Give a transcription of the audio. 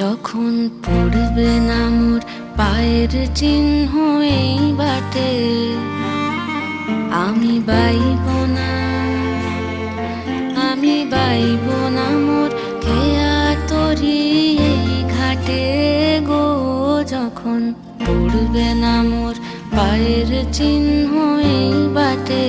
যখন পড়বে না মোর পায়ের চিহ্ন এই বাটে, আমি বাইব না, আমি বাইব না মোর খেয়া তরি এই ঘাটে গো। যখন পড়বে না মোর পায়ের চিহ্ন এই বাটে।